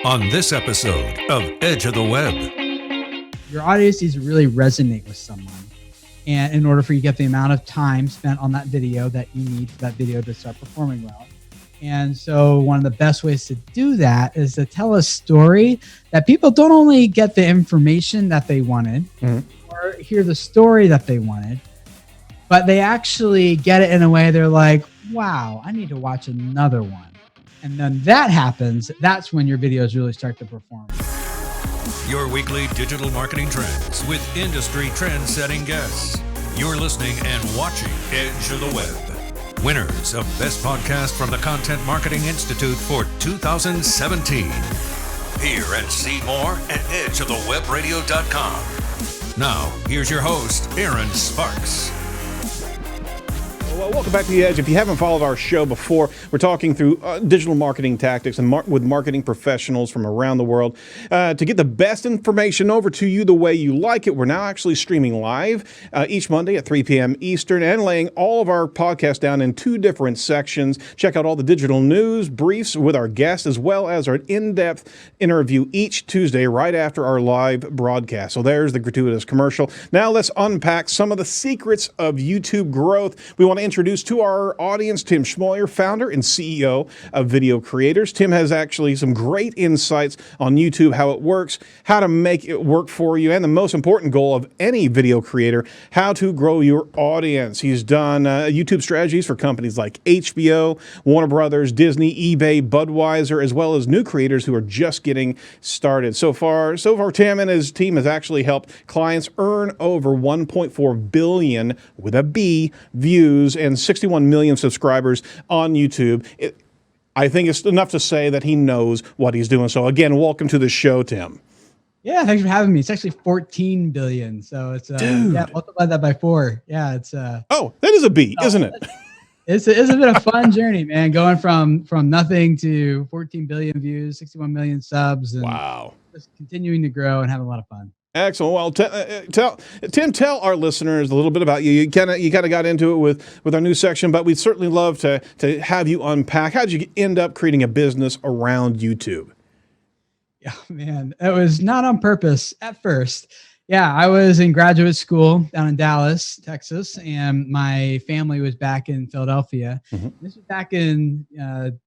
On this episode of Edge of the Web. Your audience needs to really resonate with someone. And in order for you to get the amount of time spent on that video that you need for that video to start performing well. And so one of the best ways to do that is to tell a story that people don't only get the information that they wanted or hear the story that they wanted, but they actually get it in a way they're like, wow, I need to watch another one. And then that happens, that's when your videos really start to perform. Your weekly digital marketing trends with industry trend-setting guests. You're listening and watching Edge of the Web. Winners of Best Podcast from the Content Marketing Institute for 2017. Hear and see more at edgeofthewebradio.com. Now, here's your host, Aaron Sparks. Well, welcome back to The Edge. If you haven't followed our show before, we're talking through digital marketing tactics and with marketing professionals from around the world to get the best information over to you the way you like it. We're now actually streaming live each Monday at 3 p.m. Eastern and laying all of our podcasts down in two different sections. Check out all the digital news briefs with our guests as well as our in-depth interview each Tuesday right after our live broadcast. So there's the gratuitous commercial. Now let's unpack some of the secrets of YouTube growth. We want to introduce to our audience Tim Schmoyer, founder and CEO of Video Creators. Tim has actually some great insights on YouTube, how it works, how to make it work for you, and the most important goal of any video creator, how to grow your audience. He's done YouTube strategies for companies like HBO, Warner Brothers, Disney, eBay, Budweiser, as well as new creators who are just getting started. So far, Tim and his team has actually helped clients earn over 1.4 billion with a B views and 61 million subscribers on YouTube. I think it's enough to say that he knows what he's doing. So again, welcome to the show, Tim. Yeah, thanks for having me. It's actually 14 billion. So it's multiply that by 4. Yeah, it's oh, that is a B, isn't it? It's been a fun journey, man. Going from nothing to 14 billion views, 61 million subs, and wow, just continuing to grow and having a lot of fun. Excellent. Well, Tim, tell our listeners a little bit about you. You kind of got into it with our new section, but we'd certainly love to have you unpack. How did you end up creating a business around YouTube? Yeah, man, it was not on purpose at first. Yeah, I was in graduate school down in Dallas, Texas, and my family was back in Philadelphia. Mm-hmm. This was back in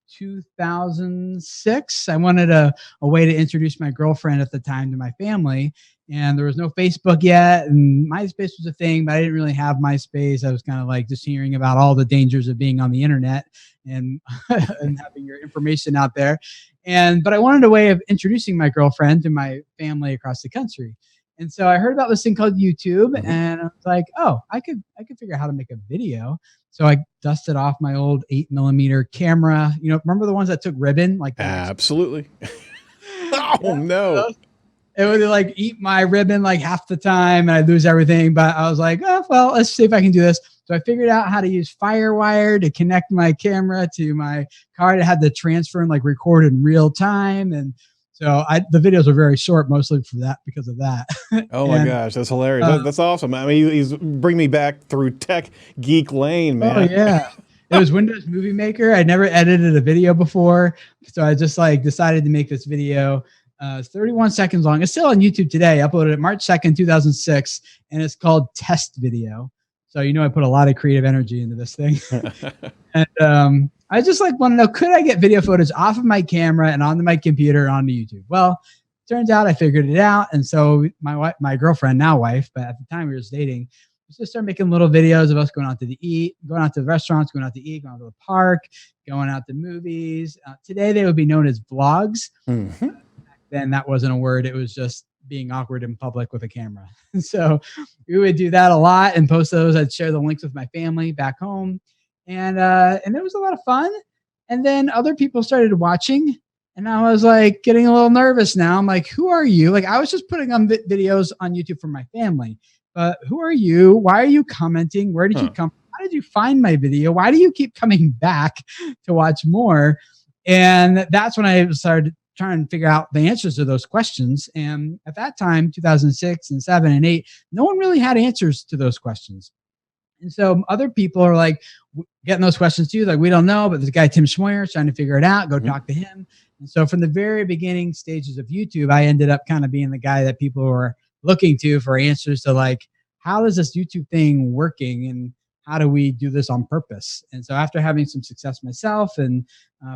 2006. I wanted a way to introduce my girlfriend at the time to my family, and there was no Facebook yet, and MySpace was a thing, but I didn't really have MySpace. I was kind of like just hearing about all the dangers of being on the internet and, and having your information out there. But I wanted a way of introducing my girlfriend to my family across the country. And so I heard about this thing called YouTube, and I was like, oh, I could figure out how to make a video. So I dusted off my old 8mm camera. You know, remember the ones that took ribbon like that? Absolutely. Oh, no. It would like eat my ribbon like half the time, and I'd lose everything. But I was like, oh, well, let's see if I can do this. So I figured out how to use FireWire to connect my camera to my card. It had to transfer and like record in real time. And so the videos are very short, mostly because of that. Oh my gosh, that's hilarious. That's awesome. I mean, he's bringing me back through tech geek lane, man. Oh yeah. It was Windows Movie Maker. I'd never edited a video before. So I just like decided to make this video. It's 31 seconds long. It's still on YouTube today. I uploaded it March 2nd, 2006, and it's called Test Video. So, I put a lot of creative energy into this thing. And I just want to know, could I get video footage off of my camera and onto my computer onto YouTube? Well, turns out I figured it out. And so my girlfriend, now wife, but at the time we were just dating, we just started making little videos of us going out to the restaurants, going out to eat, going out to the park, going out to movies. Today they would be known as vlogs. Mm-hmm. Back then that wasn't a word. It was just being awkward in public with a camera. So we would do that a lot and post those. I'd share the links with my family back home. And it was a lot of fun. And then other people started watching, and I was like getting a little nervous now. I'm like, who are you? Like I was just putting on videos on YouTube for my family, but who are you? Why are you commenting? Where did you come from? How did you find my video? Why do you keep coming back to watch more? And that's when I started trying to figure out the answers to those questions. And at that time, 2006 and 7 and 8, no one really had answers to those questions. And so other people are like getting those questions too. Like, we don't know, but this guy, Tim Schmoyer, is trying to figure it out. Go talk to him. And so from the very beginning stages of YouTube, I ended up kind of being the guy that people were looking to for answers to, like, how is this YouTube thing working and how do we do this on purpose? And so after having some success myself and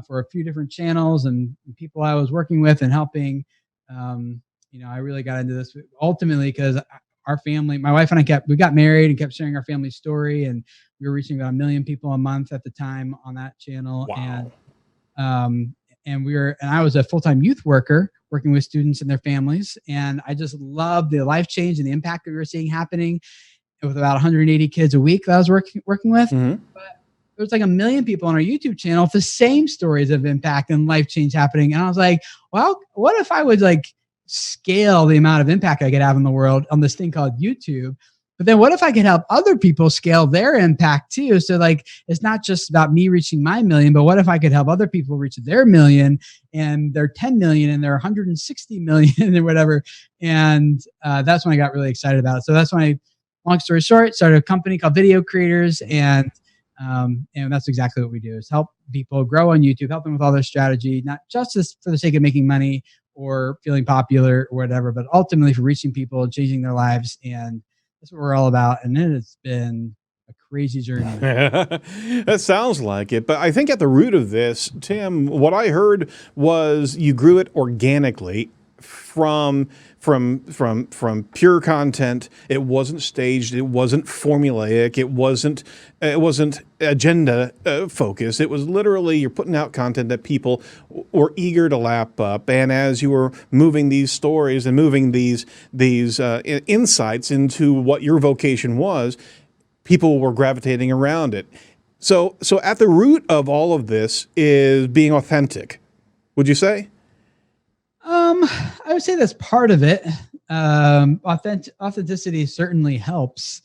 for a few different channels and people I was working with and helping, I really got into this ultimately because our family, my wife and I we got married and kept sharing our family story, and we were reaching about 1 million people a month at the time on that channel. Wow. And I was a full-time youth worker working with students and their families. And I just loved the life change and the impact that we were seeing happening with about 180 kids a week that I was working with. Mm-hmm. But there was like 1 million people on our YouTube channel with the same stories of impact and life change happening. And I was like, well, what if I would like scale the amount of impact I could have in the world on this thing called YouTube? But then what if I could help other people scale their impact too? So like, it's not just about me reaching my 1 million, but what if I could help other people reach their 1 million and their 10 million and their 160 million or whatever? And that's when I got really excited about it. So that's when I, long story short, started a company called Video Creators. And that's exactly what we do, is help people grow on YouTube, help them with all their strategy, not just for the sake of making money or feeling popular or whatever, but ultimately for reaching people and changing their lives. And that's what we're all about. And it has been a crazy journey. That sounds like it. But I think at the root of this, Tim, what I heard was you grew it organically from pure content. It wasn't staged. It wasn't formulaic. It wasn't agenda focused. It was literally you're putting out content that people were eager to lap up. And as you were moving these stories and moving these insights into what your vocation was, people were gravitating around it. So at the root of all of this is being authentic. Would you say? I would say that's part of it. Authenticity certainly helps.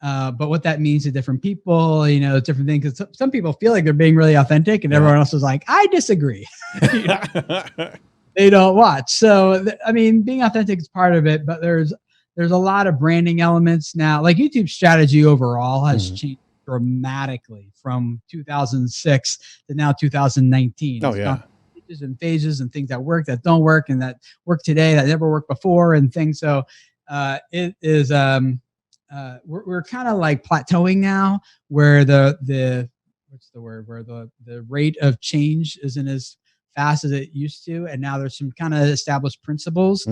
But what that means to different people, different things. Because some people feel like they're being really authentic and everyone else is like, I disagree. They don't watch. So, being authentic is part of it, but there's a lot of branding elements now. Like YouTube strategy overall has changed dramatically from 2006 to now 2019. Oh, yeah. And phases and things that work, that don't work, and that work today that never worked before, and things. So it is we're kind of like plateauing now, where the rate of change isn't as fast as it used to, and now there's some kind of established principles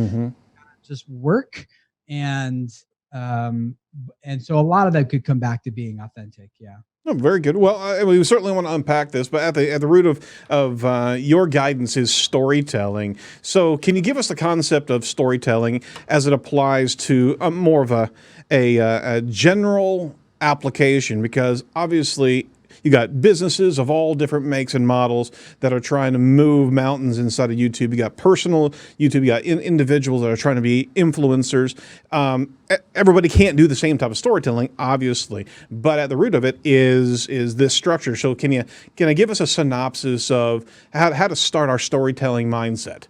just work, and so a lot of that could come back to being authentic. Yeah. Oh, very good. Well, we certainly want to unpack this, but at the root of your guidance is storytelling. So, can you give us the concept of storytelling as it applies to more of a general application? Because obviously, you got businesses of all different makes and models that are trying to move mountains inside of YouTube. You got personal YouTube. You got individuals that are trying to be influencers. Everybody can't do the same type of storytelling, obviously, but at the root of it is this structure. So can you give us a synopsis of how to start our storytelling mindset?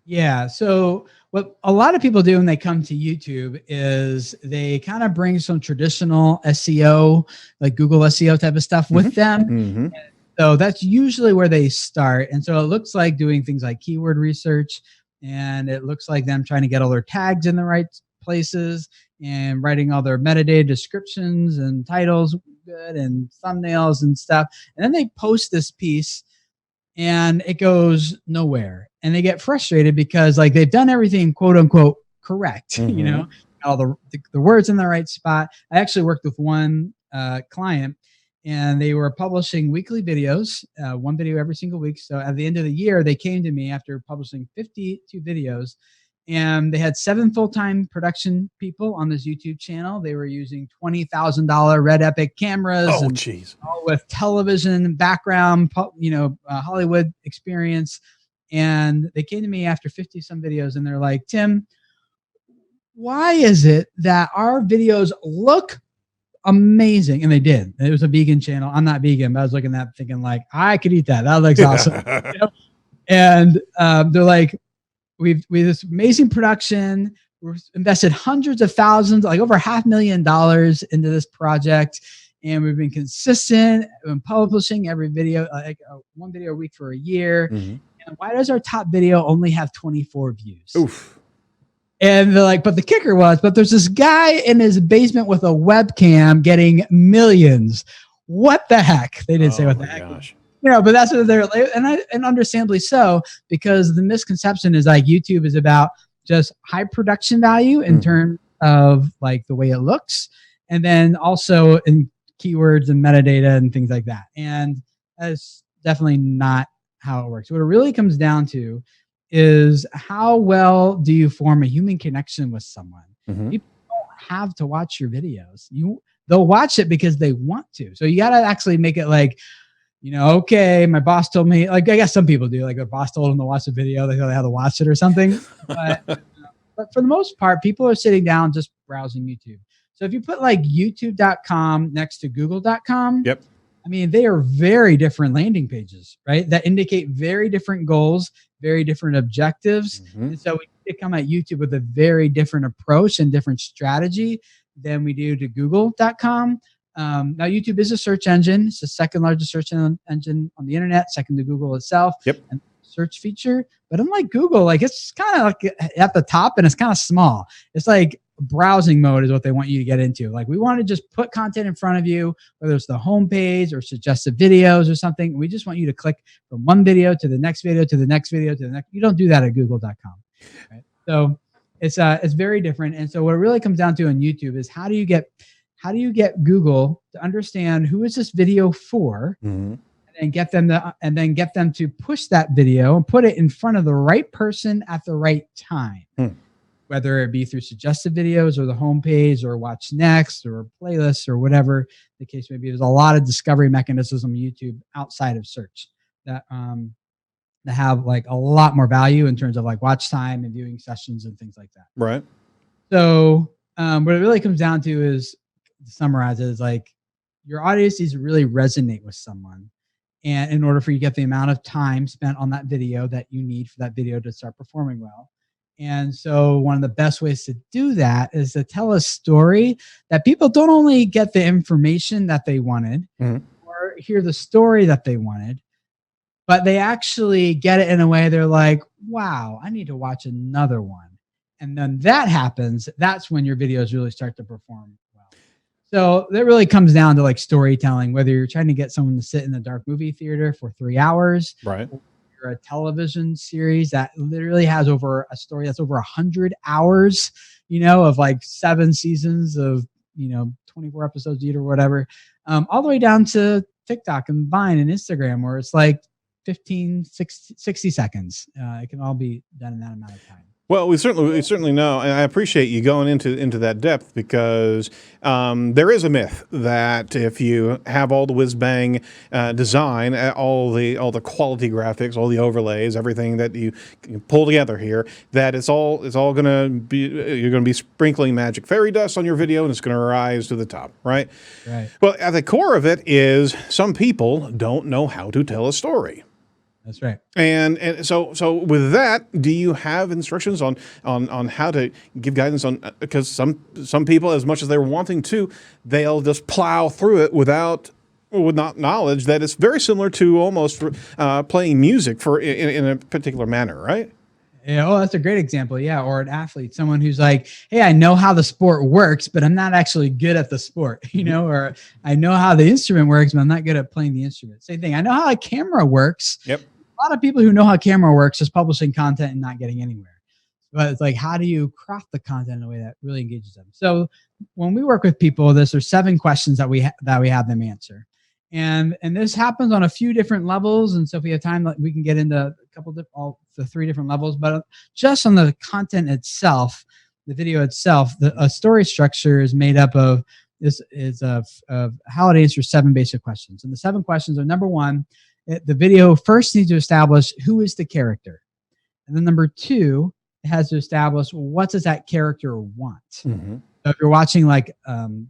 Yeah. So what a lot of people do when they come to YouTube is they kind of bring some traditional SEO, like Google SEO type of stuff with them. So that's usually where they start. And so it looks like doing things like keyword research, and it looks like them trying to get all their tags in the right places and writing all their metadata descriptions and titles good and thumbnails and stuff. And then they post this piece and it goes nowhere. And they get frustrated because like they've done everything quote unquote correct, all the words in the right spot. I actually worked with one client, and they were publishing weekly videos, one video every single week. So at the end of the year, they came to me after publishing 52 videos, and they had 7 full-time production people on this YouTube channel. They were using $20,000 Red Epic cameras. Oh, and geez. all with television background, Hollywood experience. And they came to me after 50 some videos, and they're like, Tim, why is it that our videos look amazing? And they did. It was a vegan channel. I'm not vegan, but I was looking at that thinking like, I could eat that. That looks awesome. And they're like, we have this amazing production. we've invested hundreds of thousands, like over $500,000 into this project. And we've been consistent in publishing every video, like one video a week for a year. Mm-hmm. And why does our top video only have 24 views? Oof. And they're like, but the kicker was, but there's this guy in his basement with a webcam getting millions. What the heck? They didn't say what the heck. Gosh. But that's what they're like, and understandably so, because the misconception is like YouTube is about just high production value in terms of like the way it looks, and then also in keywords and metadata and things like that. And that's definitely not how it works. What it really comes down to is how well do you form a human connection with someone? Mm-hmm. People don't have to watch your videos. They'll watch it because they want to. So you got to actually make it like, okay, my boss told me, like, I guess some people do, like a boss told them to watch a video, they thought they had to watch it or something. But for the most part, people are sitting down just browsing YouTube. So if you put like youtube.com next to google.com, yep. I mean, they are very different landing pages, right? That indicate very different goals, very different objectives. Mm-hmm. And so we need to come at YouTube with a very different approach and different strategy than we do to google.com. Now, YouTube is a search engine. It's the second largest search engine on the internet, second to Google itself. Yep. And search feature. But unlike Google, like it's kind of like at the top and it's kind of small. It's like browsing mode is what they want you to get into. Like we want to just put content in front of you, whether it's the homepage or suggested videos or something. We just want you to click from one video to the next video to the next video to the next. You don't do that at google.com. Right? So it's very different. And so what it really comes down to on YouTube is how do you get Google to understand who is this video for, and get them to push that video and put it in front of the right person at the right time. Whether it be through suggested videos or the homepage or watch next or playlists or whatever the case may be. There's a lot of discovery mechanisms on YouTube outside of search that have like a lot more value in terms of like watch time and viewing sessions and things like that. Right. So what it really comes down to is, to summarize it, is like your audience needs to really resonate with someone. And in order for you to get the amount of time spent on that video that you need for that video to start performing well. And so one of the best ways to do that is to tell a story that people don't only get the information that they wanted or hear the story that they wanted, but they actually get it in a way they're like, wow, I need to watch another one. And then that happens. That's when your videos really start to perform well. So that really comes down to like storytelling, whether you're trying to get someone to sit in the dark movie theater for 3 hours, right? A television series that literally has over a story that's over 100 hours, of like 7 seasons of, 24 episodes each or whatever, all the way down to TikTok and Vine and Instagram, where it's like 15, 60 seconds. It can all be done in that amount of time. Well, we certainly know, and I appreciate you going into that depth, because there is a myth that if you have all the whiz bang design, all the quality graphics, all the overlays, everything that you can pull together here, that it's all going to be, you're going to be sprinkling magic fairy dust on your video and it's going to rise to the top, right? Right. Well, at the core of it is some people don't know how to tell a story. That's right. And so with that, do you have instructions on how to give guidance on, because some people, as much as they're wanting to, they'll just plow through it with not knowledge that it's very similar to almost playing music in a particular manner, right? Yeah, oh, that's a great example. Yeah. Or an athlete, someone who's like, hey, I know how the sport works, but I'm not actually good at the sport, or I know how the instrument works, but I'm not good at playing the instrument. Same thing. I know how a camera works. Yep. A lot of people who know how camera works is publishing content and not getting anywhere. But it's like, how do you craft the content in a way that really engages them? So when we work with people, there's 7 questions that we have them answer. And this happens on a few different levels. And so if we have time, we can get into a couple of all the 3 different levels. But just on the content itself, the video itself, a story structure is made up of how it answers 7 basic questions. And the 7 questions are: number 1, the video first needs to establish who is the character. And then number 2, it has to establish what does that character want. Mm-hmm. So if you're watching like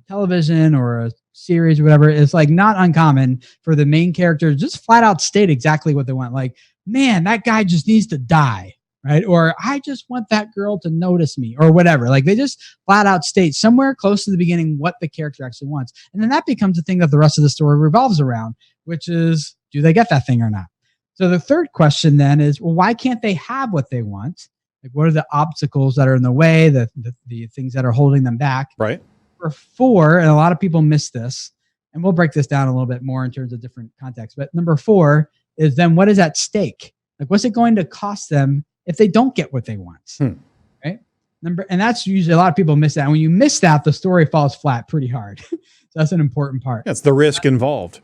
television or a series or whatever, it's like not uncommon for the main character to just flat out state exactly what they want. Like, man, that guy just needs to die. right? Or I just want that girl to notice me or whatever. Like they just flat out state somewhere close to the beginning what the character actually wants. And then that becomes the thing that the rest of the story revolves around, which is, do they get that thing or not? So the third question then is, well, why can't they have what they want? Like, what are the obstacles that are in the way, the things that are holding them back? Right. Or 4, and a lot of people miss this, and we'll break this down a little bit more in terms of different contexts. But number 4 is then what is at stake? Like, what's it going to cost them if they don't get what they want? Right. And that's usually a lot of people miss that. And when you miss that, the story falls flat pretty hard. So that's an important part. That's the risk involved.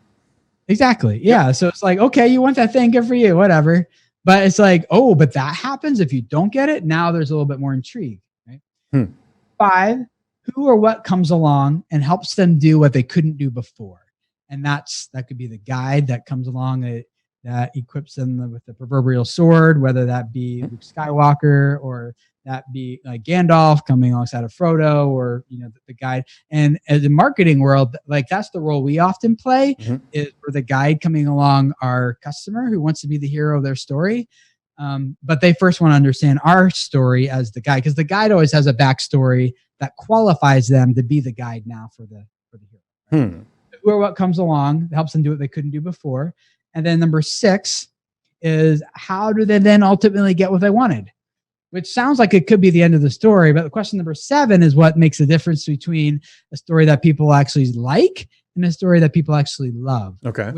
Exactly. Yeah. So it's like, okay, you want that thing, good for you, whatever. But it's like, oh, but that happens if you don't get it. Now there's a little bit more intrigue. Right. 5, who or what comes along and helps them do what they couldn't do before. And that could be the guide that comes along that equips them with the proverbial sword, whether that be Luke Skywalker or that be like Gandalf coming alongside of Frodo, or the guide. And as a marketing world, like that's the role we often play, is for the guide coming along our customer who wants to be the hero of their story. But they first want to understand our story as the guide, because the guide always has a backstory that qualifies them to be the guide now for the hero. Who or what comes along helps them do what they couldn't do before. And then number 6 is, how do they then ultimately get what they wanted? Which sounds like it could be the end of the story, but the question number 7 is what makes the difference between a story that people actually like and a story that people actually love. Okay.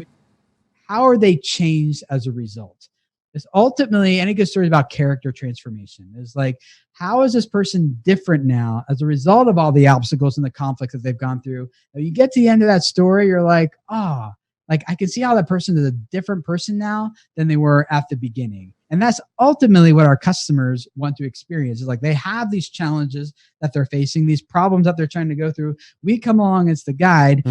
How are they changed as a result? It's ultimately, any good story is about character transformation. It's like, how is this person different now as a result of all the obstacles and the conflicts that they've gone through? When you get to the end of that story, you're like, like I can see how that person is a different person now than they were at the beginning. And that's ultimately what our customers want to experience. Is like they have these challenges that they're facing, these problems that they're trying to go through. We come along as the guide,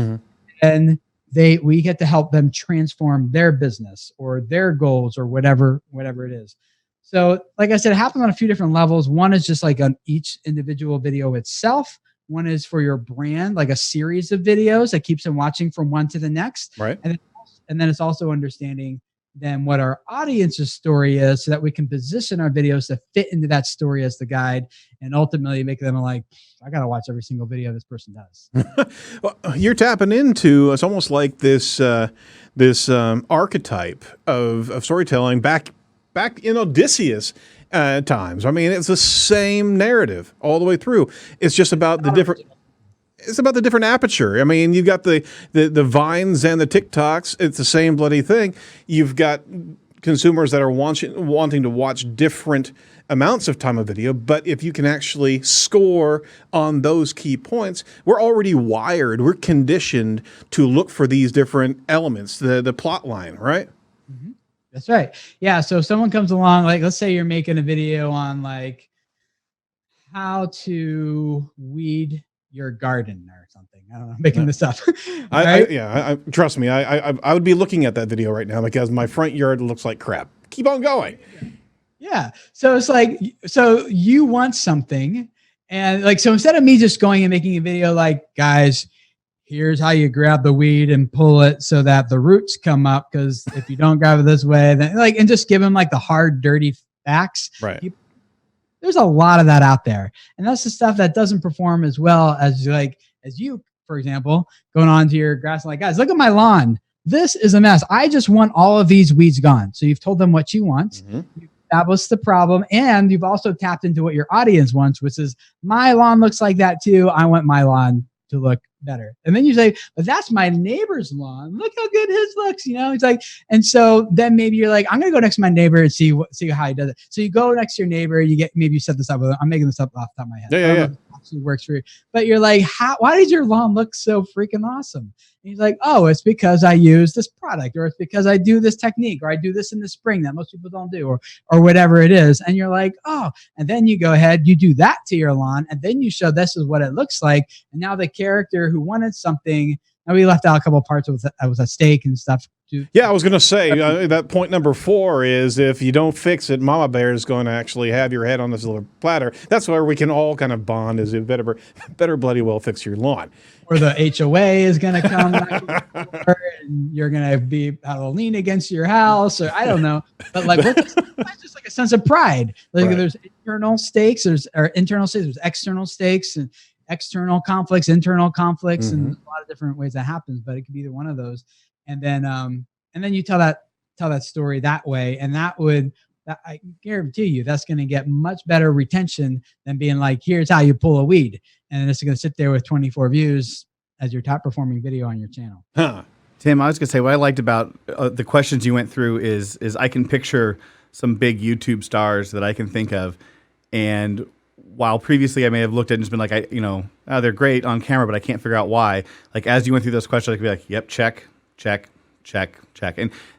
and we get to help them transform their business or their goals or whatever it is. So like I said, it happens on a few different levels. One is just like on each individual video itself. One is for your brand, like a series of videos that keeps them watching from one to the next. Right. And then it's also understanding then what our audience's story is, so that we can position our videos to fit into that story as the guide, and ultimately make them like, I got to watch every single video this person does. Well, you're tapping into, it's almost like this archetype of storytelling back in Odysseus times. I mean, it's the same narrative all the way through. It's just about the different. It's about the different aperture. I mean, you've got the Vines and the TikToks. It's the same bloody thing. You've got consumers that are wanting to watch different amounts of time of video. But if you can actually score on those key points, we're already wired. We're conditioned to look for these different elements, the plot line, right? Mm-hmm. That's right. Yeah. So if someone comes along, like let's say you're making a video on like how to weed your garden or something. I don't know, making this up. I trust me. I would be looking at that video right now because my front yard looks like crap. Keep on going. Yeah. So it's like, so you want something, and like, so instead of me just going and making a video like, guys, here's how you grab the weed and pull it so that the roots come up, because if you don't grab it this way, then like, and just give them like the hard, dirty facts. Right. There's a lot of that out there. And that's the stuff that doesn't perform as well as you, for example, going on to your grass and like, guys, look at my lawn. This is a mess. I just want all of these weeds gone. So you've told them what you want. Mm-hmm. You've established the problem. And you've also tapped into what your audience wants, which is my lawn looks like that too. I want my lawn to look better. And then you say, but that's my neighbor's lawn. Look how good his looks. It's like, and so then maybe you're like, I'm going to go next to my neighbor and see how he does it. So you go next to your neighbor, maybe you set this up with him. I'm making this up off the top of my head. Yeah. It actually works for you. But you're like, why does your lawn look so freaking awesome? And he's like, oh, it's because I use this product, or it's because I do this technique, or I do this in the spring that most people don't do, or whatever it is. And you're like, oh, and then you go ahead, you do that to your lawn, and then you show this is what it looks like. And now the character who wanted something, and we left out a couple of parts with a steak and stuff Yeah, I was going to say that point number 4 is if you don't fix it, Mama Bear is going to actually have your head on this little platter. That's where we can all kind of bond. Is you better bloody well fix your lawn. Or the HOA is going to come and you're going to be lean against your house, or I don't know. But like, it's just like a sense of pride. Like there's internal stakes, there's external stakes, and external conflicts, internal conflicts, and a lot of different ways that happens. But it could be either one of those. And then you tell that story that way, and I guarantee you that's going to get much better retention than being like, here's how you pull a weed, and it's going to sit there with 24 views as your top performing video on your channel. Tim, I was going to say what I liked about the questions you went through is I can picture some big YouTube stars that I can think of, and while previously I may have looked at it and just been like, they're great on camera, but I can't figure out why. Like as you went through those questions, I could be like, yep, check.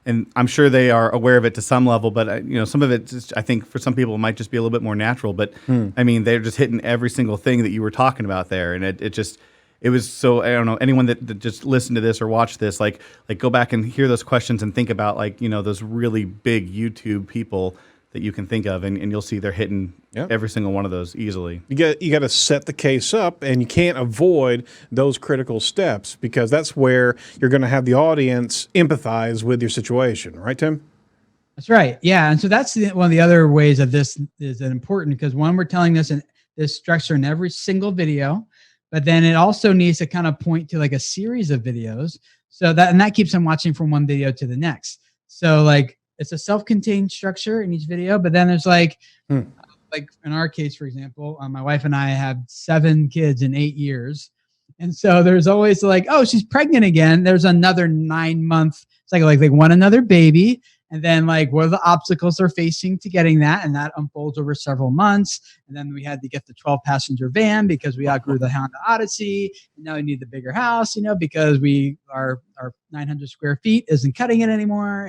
And I'm sure they are aware of it to some level, but some of it, I think for some people it might just be a little bit more natural, but I mean, they're just hitting every single thing that you were talking about there. And it was so, I don't know, anyone that just listened to this or watched this, like go back and hear those questions and think about those really big YouTube people that you can think of, and you'll see they're hitting every single one of those easily. You got to set the case up, and you can't avoid those critical steps because that's where you're going to have the audience empathize with your situation, right, Tim? That's right. Yeah, and so that's one of the other ways of this is important because one, we're telling this structure in every single video, but then it also needs to kind of point to like a series of videos, so that keeps them watching from one video to the next. So like, it's a self-contained structure in each video, but then there's like in our case, for example, my wife and I have 7 kids in 8 years. And so there's always like, oh, she's pregnant again. There's another 9-month cycle, like they want another baby. And then like, what are the obstacles they're facing to getting that? And that unfolds over several months. And then we had to get the 12-passenger van because we outgrew the Honda Odyssey. And now we need the bigger house, because our 900 square feet isn't cutting it anymore.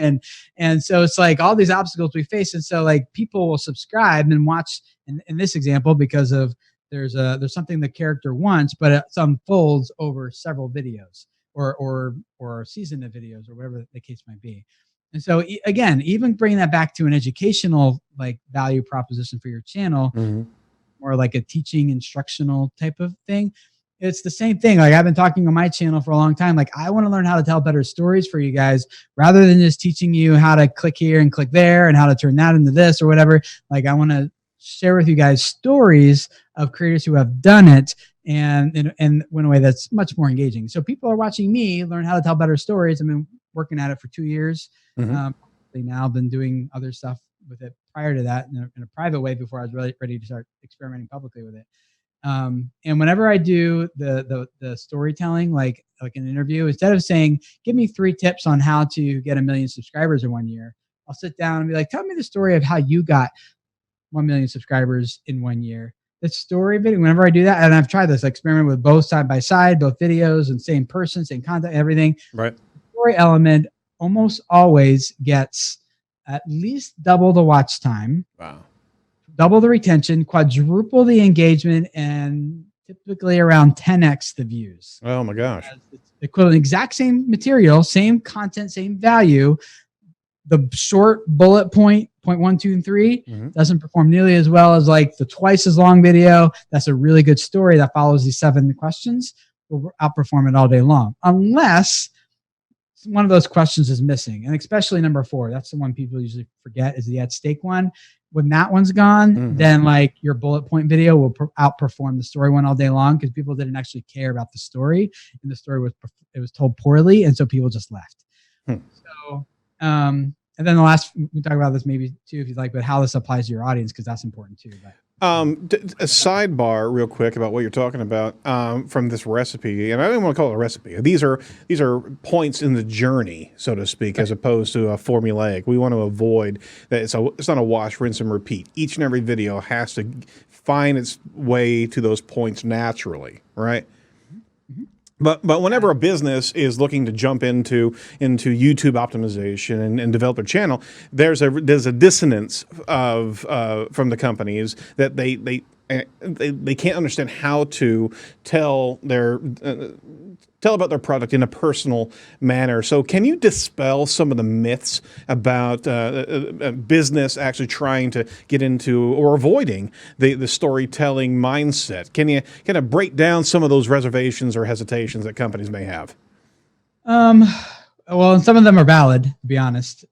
And so it's like all these obstacles we face. And so like people will subscribe and watch in this example because of there's something the character wants, but it unfolds over several videos or a season of videos or whatever the case might be. And so again, even bringing that back to an educational like value proposition for your channel, or like a teaching instructional type of thing, it's the same thing. Like I've been talking on my channel for a long time. Like I want to learn how to tell better stories for you guys rather than just teaching you how to click here and click there and how to turn that into this or whatever. Like I want to share with you guys stories of creators who have done it and in a way that's much more engaging. So people are watching me learn how to tell better stories. I've been working at it for 2 years. Now I've been doing other stuff with it prior to that in a private way before I was really ready to start experimenting publicly with it. And whenever I do the storytelling, like an interview, instead of saying, give me 3 tips on how to get 1 million subscribers in 1 year, I'll sit down and be like, tell me the story of how you got 1 million subscribers in 1 year. The story video, whenever I do that, and I've tried this, I experiment with both side by side, both videos and same person, same content, everything. Right. The story element almost always gets at least double the watch time. Wow. Double the retention, quadruple the engagement, and typically around 10x the views. Oh my gosh. It's equivalent, exact same material, same content, same value. The short bullet point 1, 2, and 3 doesn't perform nearly as well as like the twice as long video. That's a really good story that follows these 7 questions. Will outperform it all day long, unless one of those questions is missing. And especially number 4, that's the one people usually forget, is the at stake one. When that one's gone, then like your bullet point video will outperform the story one all day long because people didn't actually care about the story, and the story was told poorly, and so people just left. So, and then the last, we talk about this maybe too, if you'd like, but how this applies to your audience, because that's important too. But. A sidebar real quick about what you're talking about from this recipe, and I don't even want to call it a recipe. These are points in the journey, so to speak, as opposed to a formulaic. We want to avoid that. It's not a wash, rinse, and repeat. Each and every video has to find its way to those points naturally, right? But whenever a business is looking to jump into YouTube optimization and develop a channel, there's a dissonance of from the companies that they can't understand how to tell tell about their product in a personal manner. So can you dispel some of the myths about business actually trying to get into or avoiding the storytelling mindset? Can you kind of break down some of those reservations or hesitations that companies may have? Well, and some of them are valid, to be honest.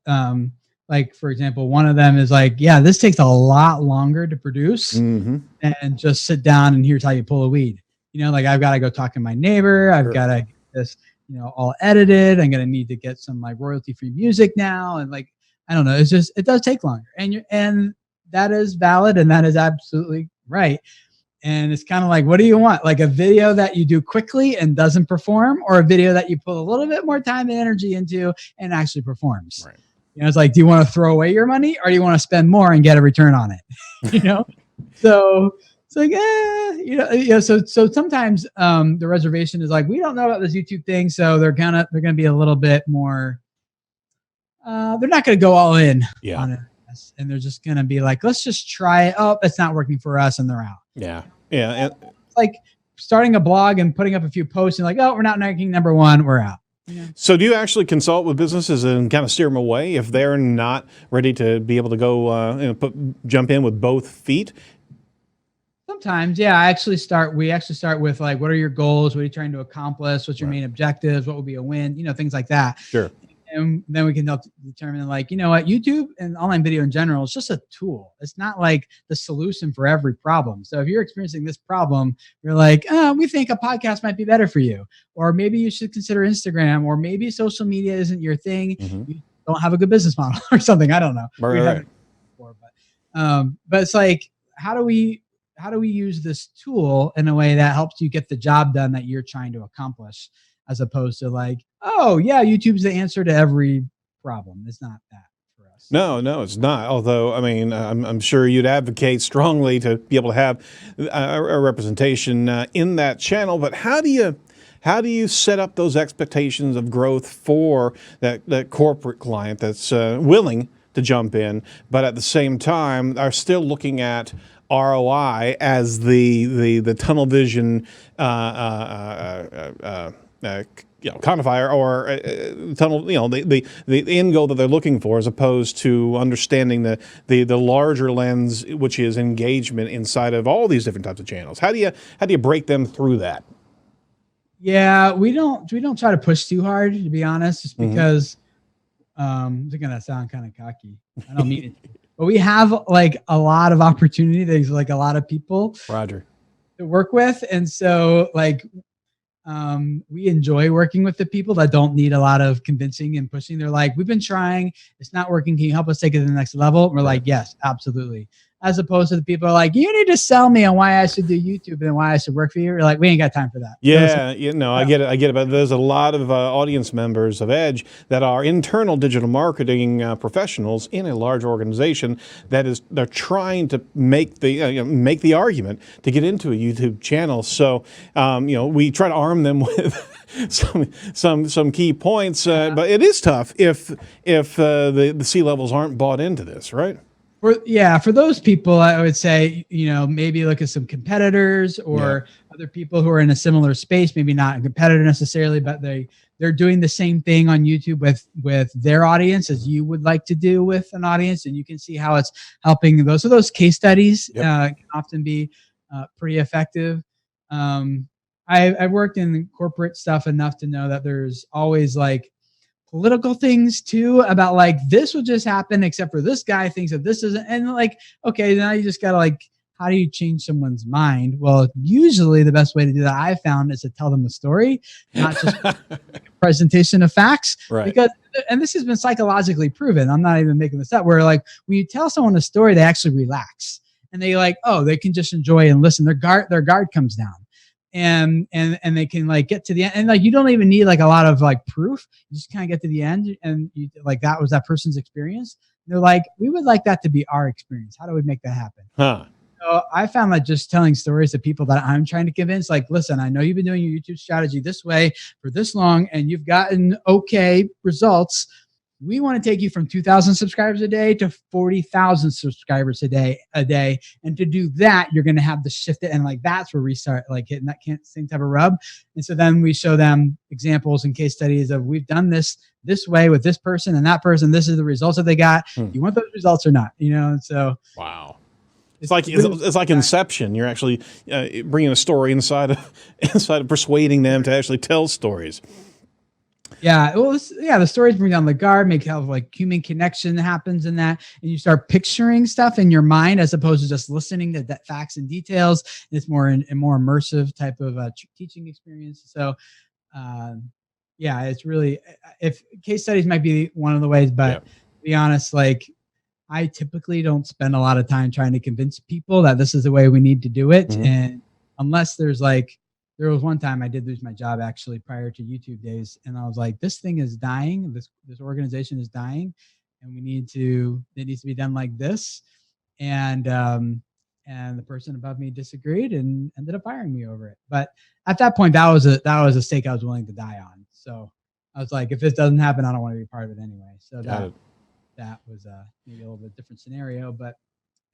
Like, for example, one of them is like, yeah, this takes a lot longer to produce Mm-hmm. and just sit down and here's how you pull a weed. You know, like I've got to go talk to my neighbor. I've Sure. got to get this, all edited. I'm going to need to get some like royalty free music now. And like, I don't know, it's just, it does take longer, and that is valid. And that is absolutely right. And it's kind of like, what do you want? Like a video that you do quickly and doesn't perform, or a video that you put a little bit more time and energy into and actually performs? Right. It's like, do you want to throw away your money, or do you want to spend more and get a return on it? So it's like, so sometimes the reservation is like, we don't know about this YouTube thing. So they're going to be a little bit more, they're not going to go all in on it. And they're just going to be like, let's just try it. Oh, it's not working for us. And they're out. Yeah. Yeah. It's like starting a blog and putting up a few posts and like, oh, we're not ranking number one. We're out. Yeah. So do you actually consult with businesses and kind of steer them away if they're not ready to be able to go jump in with both feet? Sometimes, yeah. We actually start with like, what are your goals? What are you trying to accomplish? What's your main objectives? What will be a win? Things like that. Sure. And then we can help determine like, YouTube and online video in general is just a tool. It's not like the solution for every problem. So if you're experiencing this problem, you're like, we think a podcast might be better for you. Or maybe you should consider Instagram, or maybe social media isn't your thing. Mm-hmm. You don't have a good business model or something. I don't know. Right. But it's like, how do we use this tool in a way that helps you get the job done that you're trying to accomplish, as opposed to like, oh yeah, YouTube's the answer to every problem. It's not that for us. No, it's not. Although, I mean, I'm sure you'd advocate strongly to be able to have a representation in that channel. But how do you set up those expectations of growth for that corporate client that's willing to jump in, but at the same time are still looking at ROI as the tunnel vision quantifier or tunnel, the end goal that they're looking for, as opposed to understanding the larger lens, which is engagement inside of all these different types of channels. How do you break them through that? Yeah, we don't try to push too hard, to be honest, just because it's gonna sound kind of cocky. I don't mean it. But we have like a lot of opportunity. There's like a lot of people Roger to work with. And so like, we enjoy working with the people that don't need a lot of convincing and pushing. They're like, we've been trying, it's not working. Can you help us take it to the next level? And we're like, yes, absolutely. As opposed to the people are like, you need to sell me on why I should do YouTube and why I should work for you. We're like, we ain't got time for that. Yeah, I get it. But there's a lot of audience members of Edge that are internal digital marketing professionals in a large organization they're trying to make the argument to get into a YouTube channel. So we try to arm them with some key points, but it is tough if the C-levels aren't bought into this, right? For those people, I would say, maybe look at some competitors or other people who are in a similar space, maybe not a competitor necessarily, but they're doing the same thing on YouTube with their audience as you would like to do with an audience. And you can see how it's helping those. So those case studies can often be pretty effective. I've worked in corporate stuff enough to know that there's always like political things too, about like, this will just happen except for this guy thinks that this isn't, and like, okay, now you just gotta like, how do you change someone's mind? Well, usually the best way to do that I found is to tell them a story, not just a presentation of facts. Right. Because, and this has been psychologically proven, I'm not even making this up, where like when you tell someone a story, they actually relax and they like, oh, they can just enjoy and listen. Their guard comes down. And they can like get to the end, and like you don't even need like a lot of like proof. You just kind of get to the end, and you like, that was that person's experience. And they're like, we would like that to be our experience. How do we make that happen? So I found that just telling stories to people that I'm trying to convince, like, listen, I know you've been doing your YouTube strategy this way for this long, and you've gotten okay results. we want to take you from 2,000 subscribers a day to 40,000 subscribers a day. And to do that, you're going to have to shift it. And like, that's where we start like hitting that same type of rub. And so then we show them examples and case studies of we've done this way with this person and that person. This is the results that they got. You want those results or not, And so, wow. It's like Inception. You're actually bringing a story inside of persuading them to actually tell stories. Yeah, well, the stories bring down the guard, make have like human connection happens in that, and you start picturing stuff in your mind as opposed to just listening to facts and details. It's more a more immersive type of teaching experience. So, it's really, if case studies might be one of the ways, but to be honest, like I typically don't spend a lot of time trying to convince people that this is the way we need to do it, and unless there's like. There was one time I did lose my job actually prior to YouTube days. And I was like, this thing is dying. This organization is dying and it needs to be done like this. And the person above me disagreed and ended up firing me over it. But at that point, that was a stake I was willing to die on. So I was like, if this doesn't happen, I don't want to be part of it anyway. So that was maybe a little bit different scenario, but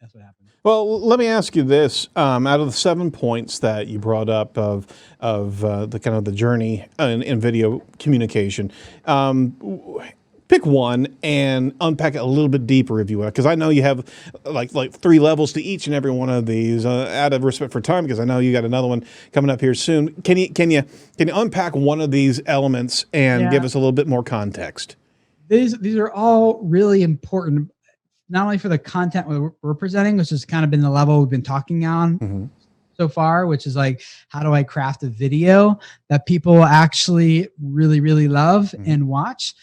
that's what happened. Well, let me ask you this: out of the 7 points that you brought up of the kind of the journey in video communication, pick one and unpack it a little bit deeper, if you will, because I know you have like 3 levels to each and every one of these. Out of respect for time, because I know you got another one coming up here soon. Can you unpack one of these elements and give us a little bit more context? These are all really important. Not only for the content we're presenting, which has kind of been the level we've been talking on so far, which is like, how do I craft a video that people actually really, really love and watch?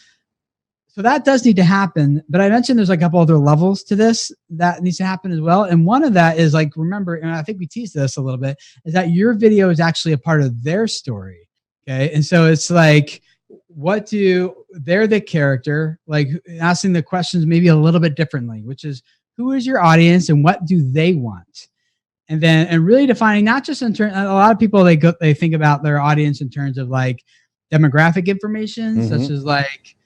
So that does need to happen. But I mentioned there's like a couple other levels to this that needs to happen as well. And one of that is like, remember, and I think we teased this a little bit, is that your video is actually a part of their story. Okay. And so it's like, they're the character, like asking the questions maybe a little bit differently, which is, who is your audience and what do they want? And really defining, not just in terms, a lot of people, they think about their audience in terms of like demographic information, such as like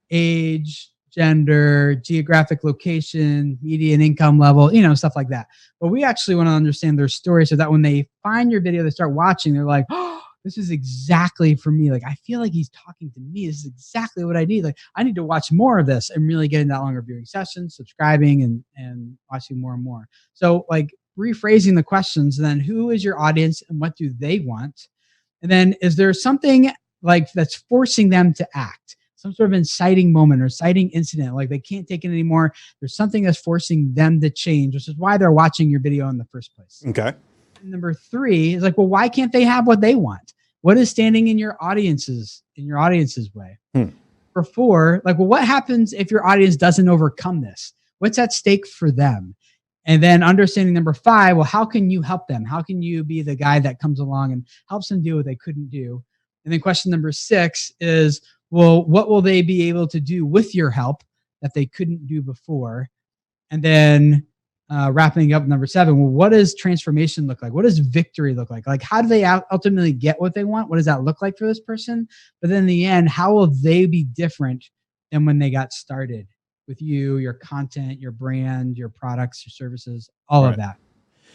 age, gender, geographic location, median income level, stuff like that. But we actually want to understand their story so that when they find your video, they start watching, they're like, oh, this is exactly for me. Like, I feel like he's talking to me. This is exactly what I need. Like, I need to watch more of this and really get into that longer viewing session, subscribing and watching more and more. So like rephrasing the questions, then who is your audience and what do they want? And then is there something like that's forcing them to act? Some sort of inciting moment or inciting incident, like they can't take it anymore. There's something that's forcing them to change, which is why they're watching your video in the first place. Okay. Number 3 is like, well, why can't they have what they want? What is standing in your audience's way? Number 4, like, well, what happens if your audience doesn't overcome this? What's at stake for them? And then understanding number 5, well, how can you help them? How can you be the guy that comes along and helps them do what they couldn't do? And then question number 6 is, well, what will they be able to do with your help that they couldn't do before? And then wrapping up number 7, well, what does transformation look like? What does victory look like? Like, how do they ultimately get what they want? What does that look like for this person? But then in the end, how will they be different than when they got started with you, your content, your brand, your products, your services, all of that?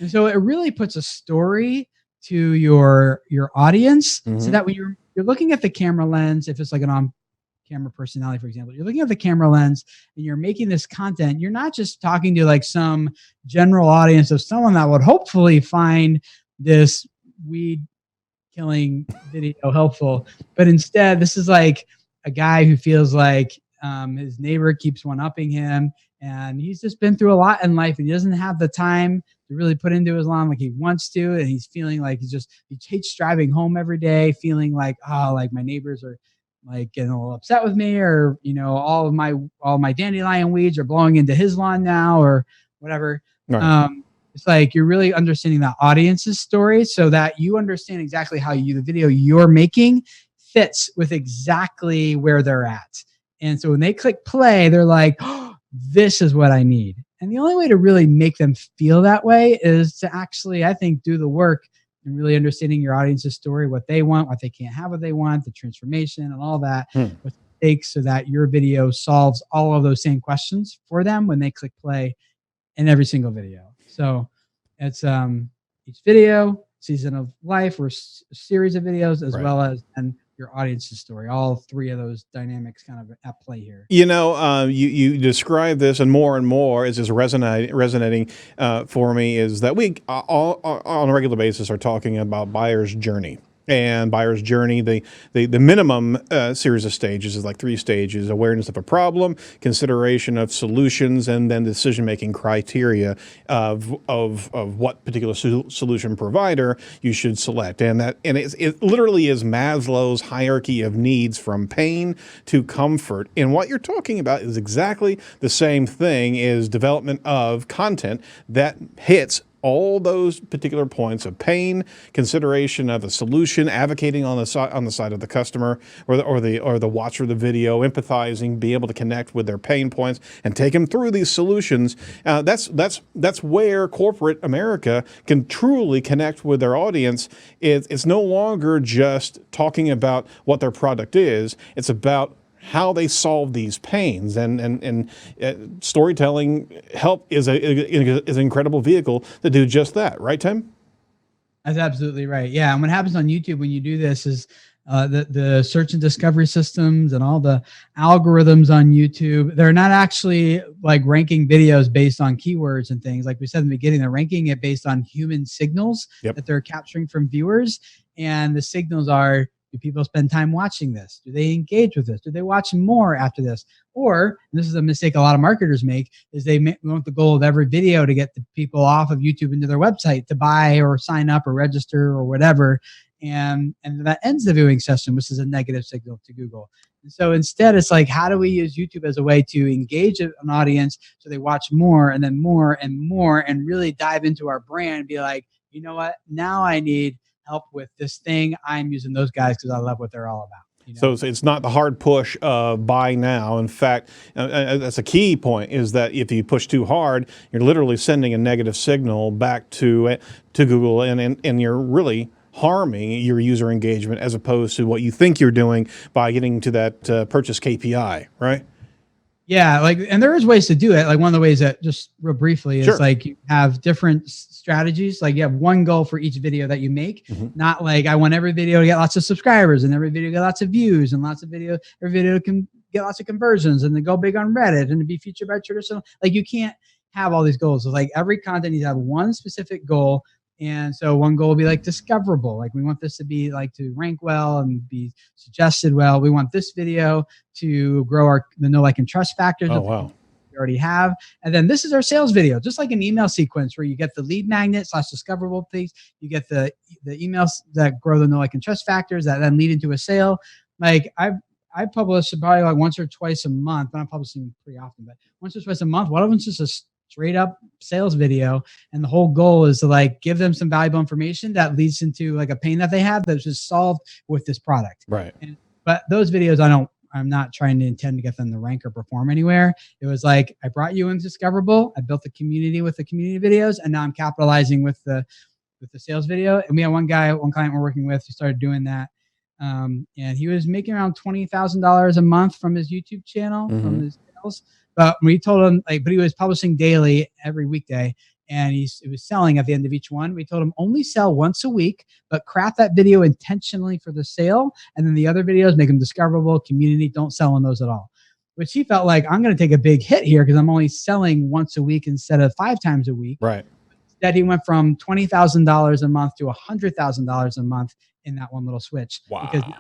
And so it really puts a story to your audience so that when you're looking at the camera lens, if it's like an on-camera personality, for example, you're looking at the camera lens and you're making this content, you're not just talking to like some general audience of someone that would hopefully find this weed killing video helpful, but instead this is like a guy who feels like his neighbor keeps one-upping him and he's just been through a lot in life and he doesn't have the time to really put into his lawn like he wants to, and he's feeling like he hates driving home every day, feeling like, oh, like my neighbors are like getting a little upset with me, or all my dandelion weeds are blowing into his lawn now, or whatever. Right. It's like you're really understanding the audience's story so that you understand exactly how the video you're making fits with exactly where they're at. And so when they click play, they're like, oh, this is what I need. And the only way to really make them feel that way is to actually, I think, do the work and really understanding your audience's story, what they want, what they can't have, what they want, the transformation and all that, what's at mistakes so that your video solves all of those same questions for them when they click play in every single video. So it's each video, season of life, or series of videos, as well as and your audience's story. All three of those dynamics kind of at play here. You describe this, and more is just resonating for me, is that we all on a regular basis are talking about buyer's journey. And buyer's journey, the minimum series of stages is like 3 stages: awareness of a problem, consideration of solutions, and then decision-making criteria of what particular solution provider you should select. And it literally is Maslow's hierarchy of needs, from pain to comfort. And what you're talking about is exactly the same thing, is development of content that hits all those particular points of pain, consideration of a solution, advocating on the side of the customer or the watcher of the video, empathizing, be able to connect with their pain points and take them through these solutions. That's where corporate America can truly connect with their audience. It's no longer just talking about what their product is. It's about how they solve these pains, and storytelling is an incredible vehicle to do just that. Right, Tim? That's absolutely right. Yeah. And what happens on YouTube when you do this is the search and discovery systems and all the algorithms on YouTube, they're not actually like ranking videos based on keywords and things. Like we said in the beginning, they're ranking it based on human signals that they're capturing from viewers. And the signals are, do people spend time watching this? Do they engage with this? Do they watch more after this? Or, and this is a mistake a lot of marketers make, is they want the goal of every video to get the people off of YouTube into their website to buy or sign up or register or whatever. And that ends the viewing session, which is a negative signal to Google. And so instead, it's like, how do we use YouTube as a way to engage an audience so they watch more and then more and more, and really dive into our brand and be like, you know what, now I need help with this thing. I'm using those guys because I love what they're all about. So it's not the hard push of buy now. In fact, that's a key point, is that if you push too hard, you're literally sending a negative signal back to Google, and you're really harming your user engagement, as opposed to what you think you're doing by getting to that purchase KPI, right? Yeah, and there is ways to do it. Like one of the ways that, just real briefly, is like you have different strategies. Like you have one goal for each video that you make, not like I want every video to get lots of subscribers and every video to get lots of views and every video can get lots of conversions and to go big on Reddit and to be featured by traditional. Like you can't have all these goals. So like every content needs to have one specific goal. And so one goal will be like discoverable. Like we want this to be like to rank well and be suggested well. We want this video to grow the know, like, and trust factors. Oh, wow. We already have. And then this is our sales video, just like an email sequence where you get the lead magnet / discoverable things. You get the emails that grow the know, like, and trust factors that then lead into a sale. Like I publish probably like once or twice a month. I'm not publishing pretty often, but once or twice a month. One of them's just a straight up sales video, and the whole goal is to like give them some valuable information that leads into like a pain that they have that's just solved with this product. Right. But those videos, I'm not trying to intend to get them to rank or perform anywhere. It was like, I brought you in discoverable. I built the community with the community videos, and now I'm capitalizing with the sales video. And we had one client we're working with who started doing that. And he was making around $20,000 a month from his YouTube channel, from his sales. But we told him, but he was publishing daily every weekday, and it was selling at the end of each one. We told him only sell once a week, but craft that video intentionally for the sale. And then the other videos, make them discoverable, community, don't sell on those at all. Which he felt like, I'm going to take a big hit here because I'm only selling once a week instead of 5 times a week. Right. Instead, he went from $20,000 a month to $100,000 a month in that one little switch. Wow. Because he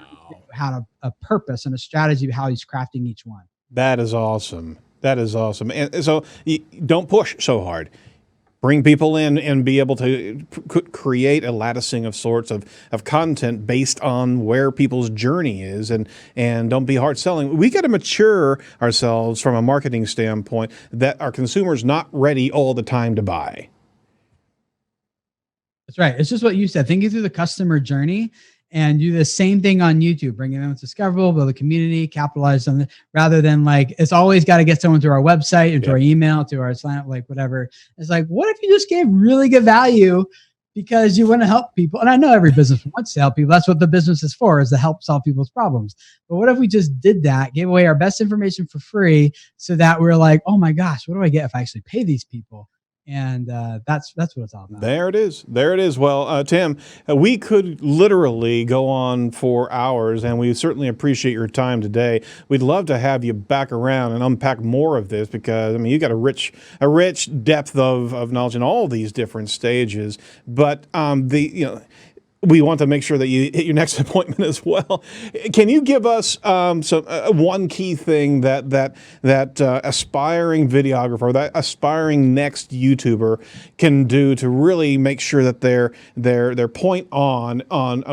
had a purpose and a strategy of how he's crafting each one. That is awesome. That is awesome. And so you don't push so hard. Bring people in and be able to create a latticing of sorts of content based on where people's journey is, and don't be hard selling. We got to mature ourselves from a marketing standpoint that our consumers not ready all the time to buy. That's right. It's just what you said. Thinking through the customer journey, and do the same thing on YouTube, bringing them discoverable, build a community, capitalize on it, rather than like, it's always got to get someone to our website, into our email, to our sign up, like whatever. It's like, what if you just gave really good value, because you want to help people. And I know every business wants to help people. That's what the business is for, is to help solve people's problems. But what if we just did that, gave away our best information for free so that we're like, oh my gosh, what do I get if I actually pay these people? And that's what it's all about. There it is. There it is. Well, Tim, we could literally go on for hours, and we certainly appreciate your time today. We'd love to have you back around and unpack more of this because, I mean, you got a rich depth of knowledge in all these different stages. But we want to make sure that you hit your next appointment as well. Can you give us one key thing that aspiring videographer, or that aspiring next YouTuber can do to really make sure that they're point on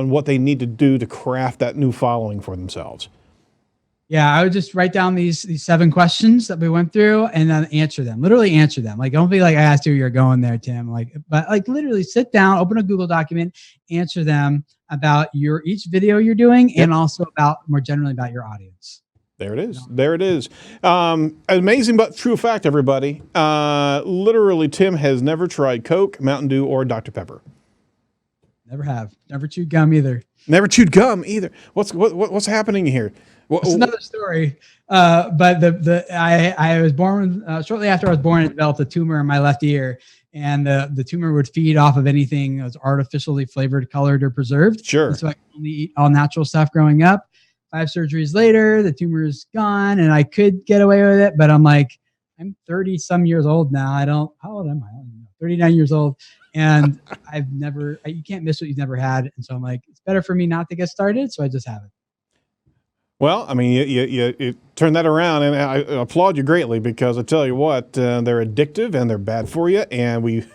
what they need to do to craft that new following for themselves? Yeah, I would just write down these 7 questions that we went through and then answer them. Literally answer them. Like, don't be like, I asked you, you're going there, Tim. But literally sit down, open a Google document, answer them about each video you're doing, and also more generally about your audience. There it is. There it is. Amazing but true fact, everybody. Literally, Tim has never tried Coke, Mountain Dew, or Dr. Pepper. Never have. Never chewed gum either. Never chewed gum either. What's happening here? It's another story. But I was born shortly after I was born. I developed a tumor in my left ear, and the tumor would feed off of anything that was artificially flavored, colored, or preserved. Sure. And so I could only eat all natural stuff growing up. 5 surgeries later, the tumor is gone, and I could get away with it. But I'm 30 some years old now. How old am I? I don't know. 39 years old. And you can't miss what you've never had. And so I'm like, it's better for me not to get started. So I just haven't. Well, I mean, you turn that around, and I applaud you greatly because I tell you what, they're addictive and they're bad for you. And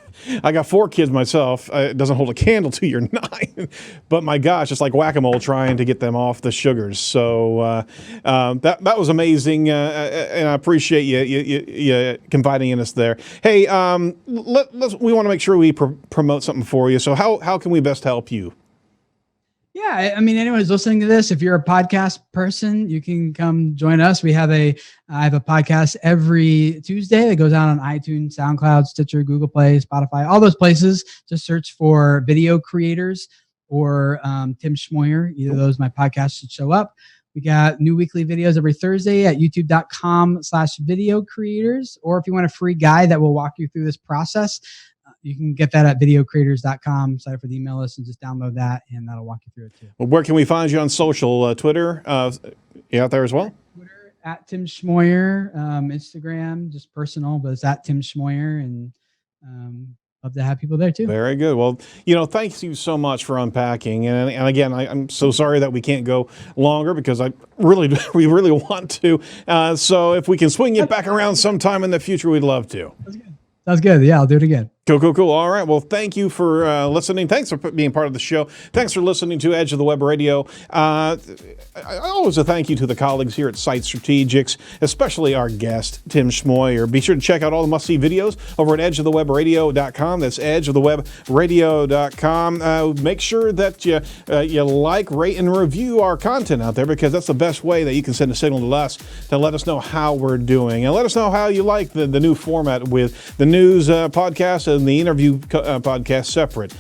I got 4 kids myself. It doesn't hold a candle to your 9, but my gosh, it's like whack-a-mole trying to get them off the sugars. So that was amazing, and I appreciate you confiding in us there. Hey, we want to make sure we promote something for you. So how can we best help you? Yeah, I mean, anyone who's listening to this, if you're a podcast person, you can come join us. I have a podcast every Tuesday that goes out on iTunes, SoundCloud, Stitcher, Google Play, Spotify, all those places. Just search for video creators or Tim Schmoyer. Either of those, my podcast should show up. We got new weekly videos every Thursday at youtube.com/video creators. Or if you want a free guide that will walk you through this process, you can get that at videocreators.com. Sign up for the email list and just download that, and that'll walk you through it too. Well, where can we find you on social? Twitter, you out there as well? Twitter at Tim Schmoyer, Instagram, just personal, but it's at Tim Schmoyer, and love to have people there too. Very good. Well, thank you so much for unpacking. And again, I'm so sorry that we can't go longer because we really want to. So if we can swing you back around sometime in the future, we'd love to. Sounds good. Yeah, I'll do it again. Cool. All right. Well, thank you for listening. Thanks for being part of the show. Thanks for listening to Edge of the Web Radio. I always a thank you to the colleagues here at Site Strategics, especially our guest, Tim Schmoyer. Be sure to check out all the must-see videos over at edgeofthewebradio.com. That's edgeofthewebradio.com. Make sure that you like, rate, and review our content out there because that's the best way that you can send a signal to us to let us know how we're doing. And let us know how you like the new format with the news podcast and the interview podcast separate.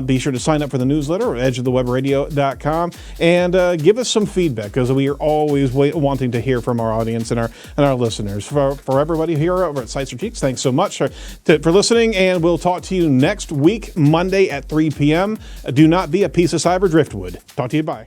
Be sure to sign up for the newsletter at edgeofthewebradio.com and give us some feedback because we are always wanting to hear from our audience and our listeners. For everybody here over at Site Strategics, thanks so much for listening, and we'll talk to you next week, Monday at 3 p.m. Do not be a piece of cyber driftwood. Talk to you. Bye.